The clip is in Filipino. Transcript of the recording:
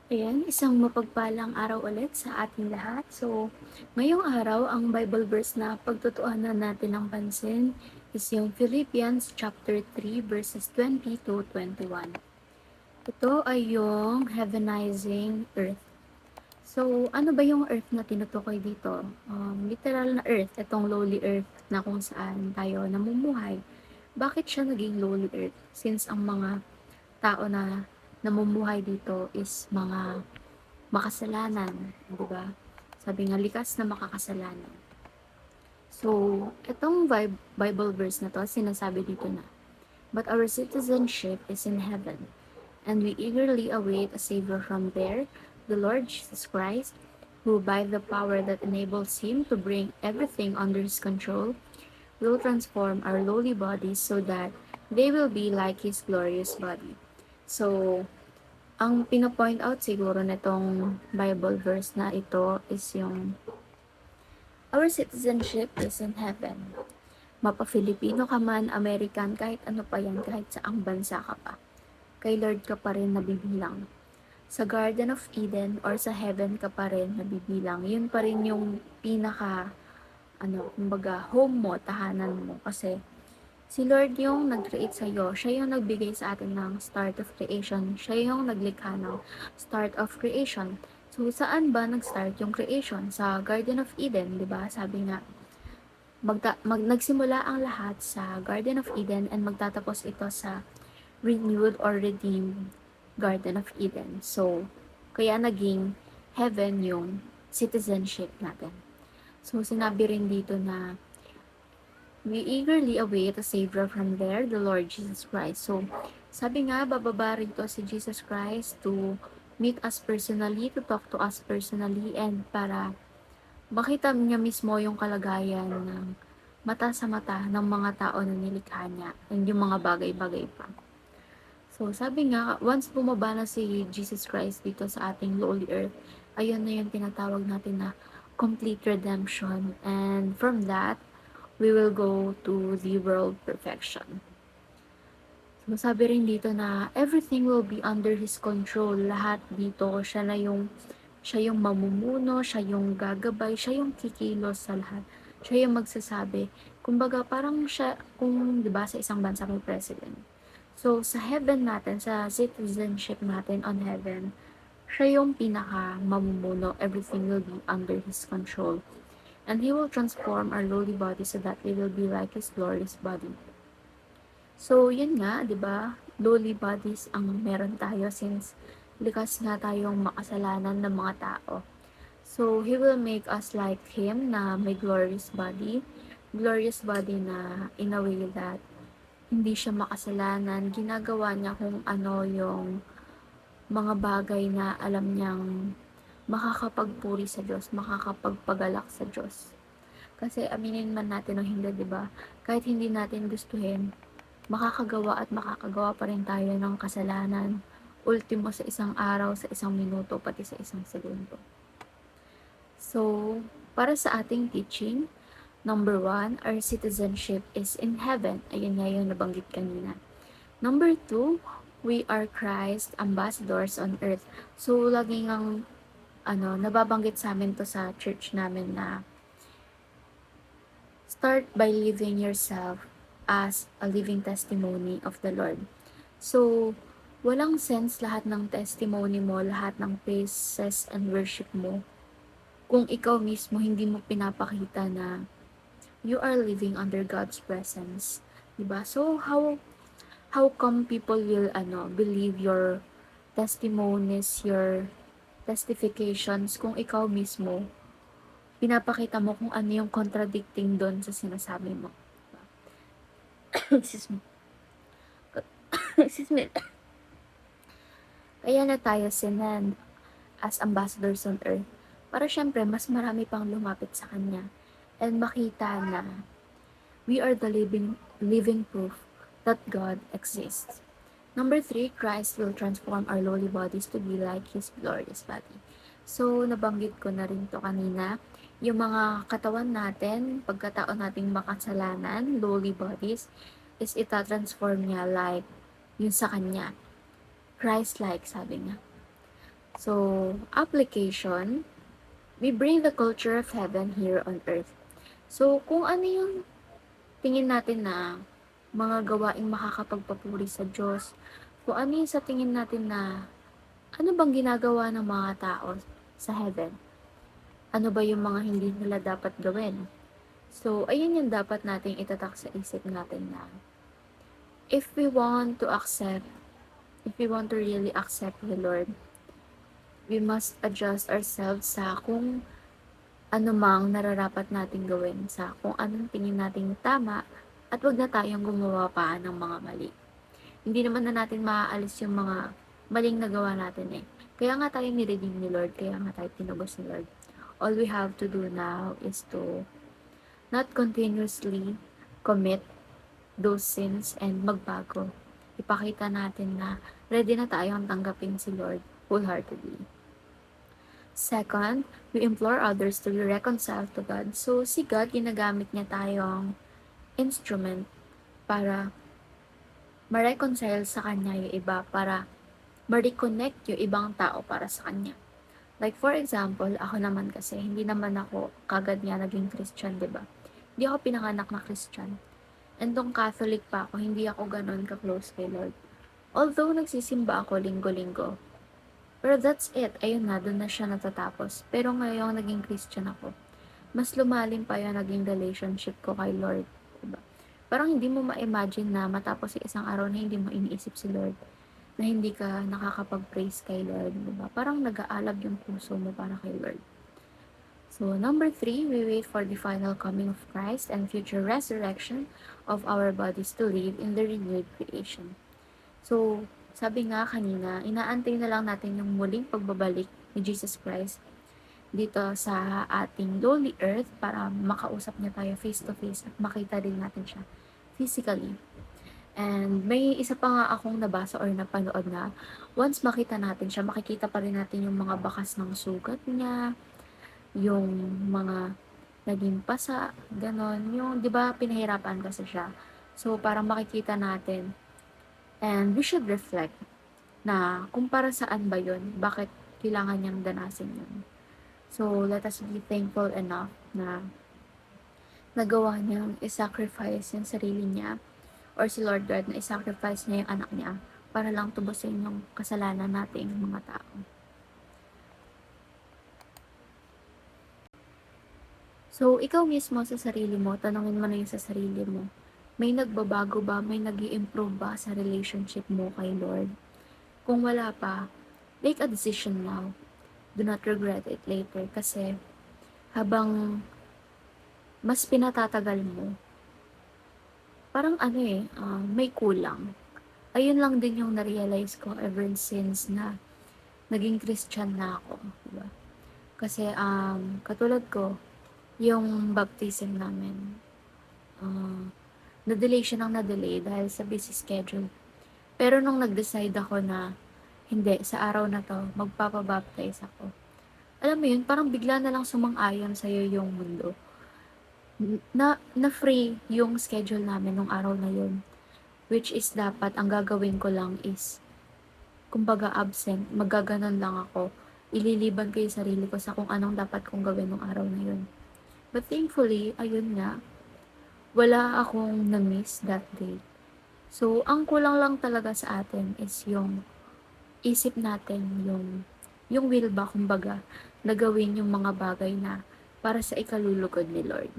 Ayan, isang mapagpalang araw ulit sa ating lahat. So, ngayong araw, ang Bible verse na pagtutuunan natin ng pansin is yung Philippians chapter 3 verses 20 to 21. Ito ay yung heavenizing earth. So, ano ba yung earth na tinutukoy dito? Literal na earth, itong lowly earth na kung saan tayo namumuhay. Bakit siya naging lowly earth? Since ang mga tao na namumuhay dito is mga makasalanan, di ba? Sabi nga, likas na makakasalanan. So, itong Bible verse na to, sinasabi dito na, "But our citizenship is in heaven, and we eagerly await a Savior from there, the Lord Jesus Christ, who by the power that enables Him to bring everything under His control, will transform our lowly bodies so that they will be like His glorious body." So, ang pino-point out siguro nitong Bible verse na ito is yung our citizenship is in heaven. Mapa-Filipino ka man, American, kahit ano pa yan, kahit saang bansa ka pa. Kay Lord ka pa rin nabibilang. Sa Garden of Eden or sa heaven ka pa rin nabibilang. Yun pa rin yung pinaka, kumbaga, home mo, tahanan mo. Kasi si Lord yung nag-create sa'yo. Siya yung nagbigay sa atin ng start of creation. Siya yung naglikha ng start of creation. So, saan ba nag-start yung creation? Sa Garden of Eden, di ba? Sabi nga, nagsimula ang lahat sa Garden of Eden and magtatapos ito sa renewed or redeemed Garden of Eden. So, kaya naging heaven yung citizenship natin. So, sinabi rin dito na we eagerly await a Savior from there, the Lord Jesus Christ. So, sabi nga, bababa rito si Jesus Christ to meet us personally, to talk to us personally, and para makita niya mismo yung kalagayan ng mata sa mata ng mga tao na nilikha niya, and yung mga bagay-bagay pa. So, sabi nga, once bumaba na si Jesus Christ dito sa ating lowly earth, ayun na yung tinatawag natin na complete redemption. And from that, we will go to the world perfection. So, sabi rin dito na everything will be under His control. Lahat dito, siya yung mamumuno, siya yung gagabay, siya yung kikilos sa lahat. Siya yung magsasabi. Kumbaga, parang siya, kung, di ba, sa isang bansa may president. So, sa heaven natin, sa citizenship natin on heaven, siya yung pinaka mamumuno. Everything will be under His control. And He will transform our lowly body so that we will be like His glorious body. So, yun nga, di ba? Lowly bodies ang meron tayo since likas nga tayong makasalanan ng mga tao. So, He will make us like Him na may glorious body. Glorious body na in a way that hindi siya makasalanan. Ginagawa niya kung ano yung mga bagay na alam niyang makakapagpuri sa Diyos, makakapagpagalak sa Diyos. Kasi aminin man natin o hindi, di ba? Kahit hindi natin gustuhin, makakagawa at makakagawa pa rin tayo ng kasalanan. Ultimo sa isang araw, sa isang minuto, pati sa isang segundo. So, para sa ating teaching, number 1, our citizenship is in heaven. Ayun nga yung nabanggit kanina. Number 2, we are Christ ambassadors on earth. So, laging ang nababanggit sa amin to sa church namin na start by living yourself as a living testimony of the Lord. So, walang sense lahat ng testimony mo, lahat ng praises and worship mo, kung ikaw mismo hindi mo pinapakita na you are living under God's presence. Diba? So, how come people will believe your testimonies, your testifications kung ikaw mismo pinapakita mo kung ano yung contradicting doon sa sinasabi mo. Excuse me. Excuse me. Kaya na tayo sinend as ambassadors on earth para syempre mas marami pang lumapit sa Kanya and makita na we are the living proof that God exists. Number 3, Christ will transform our lowly bodies to be like His glorious body. So, nabanggit ko na rin to kanina. Yung mga katawan natin, pagkataon nating makasalanan, lowly bodies, is ita-transform niya like yun sa Kanya. Christ-like, sabi nga. So, application, we bring the culture of heaven here on earth. So, kung ano yung tingin natin na mga gawaing makakapagpapuri sa Diyos, kung ano yung sa tingin natin na ano bang ginagawa ng mga tao sa heaven? Ano ba yung mga hindi nila dapat gawin? So, ayun yung dapat nating itatak sa isip natin na if we want to accept, if we want to really accept the Lord, we must adjust ourselves sa kung ano mang nararapat nating gawin, sa kung anong tingin nating tama, at wag na tayong gumawa pa ng mga mali. Hindi naman na natin maaalis yung mga maling nagawa natin eh. Kaya nga tayo ni-redeem ni Lord, kaya nga tayo tinubos ni Lord. All we have to do now is to not continuously commit those sins and magbago. Ipakita natin na ready na tayong tanggapin si Lord wholeheartedly. Second, we implore others to be reconciled to God. So, si God, ginagamit niya tayong instrument para ma-reconcile sa Kanya yung iba, para ma-reconnect yung ibang tao para sa Kanya. Like for example, ako naman kasi, hindi naman ako kagad nga naging Christian, di ba? Hindi ako pinanganak na Christian. And nung Catholic pa ako, hindi ako ganun ka-close kay Lord. Although nagsisimba ako linggo-linggo, pero that's it. Ayun na, doon na siya natatapos. Pero ngayong naging Christian ako, mas lumalim pa yung naging relationship ko kay Lord. Diba? Parang hindi mo ma-imagine na matapos yung isang araw na hindi mo iniisip si Lord, na hindi ka nakakapag-praise kay Lord. Diba? Parang nag-aalab yung puso mo para kay Lord. So, number 3, we wait for the final coming of Christ and future resurrection of our bodies to live in the renewed creation. So, sabi nga kanina, inaantay na lang natin yung muling pagbabalik ni Jesus Christ dito sa ating lowly earth para makausap niya tayo face to face at makita din natin siya physically. And may isa pa nga akong nabasa or napanood na once makita natin siya, makikita pa rin natin yung mga bakas ng sugat niya, yung mga naging pasa, ganon. Yung, di ba, pinahirapan kasi siya. So, parang makikita natin. And we should reflect na kung para saan ba yun, bakit kailangan niyang danasin yun. So, let us be thankful enough na nagawa niyang i-sacrifice yung sarili niya or si Lord God na i-sacrifice niya yung anak niya para lang tubusin yung kasalanan nating mga tao. So, ikaw mismo sa sarili mo, tanongin mo na yung sa sarili mo, may nagbabago ba, may nag-i-improve ba sa relationship mo kay Lord? Kung wala pa, make a decision now. Do not regret it later kasi habang mas pinatatagal mo, parang may kulang. Ayun lang din yung na-realize ko ever since na naging Christian na ako. Diba? Kasi katulad ko, yung baptism namin, na-delay siya ng na-delay dahil sa busy schedule. Pero nung nag-decide ako na hindi, sa araw na to, magpapabaptize ako. Alam mo yun, parang bigla na lang sumang-ayon sa'yo yung mundo. Na-free yung schedule namin nung araw na yun. Which is dapat, ang gagawin ko lang is, kumbaga absent, magaganon lang ako. Ililiban ko yung sarili ko sa kung anong dapat kong gawin nung araw na yun. But thankfully, ayun nga, wala akong na-miss that day. So, ang kulang lang talaga sa atin is yung isip natin, yung will ba, kumbaga, na gawin yung mga bagay na para sa ikalulugod ni Lord.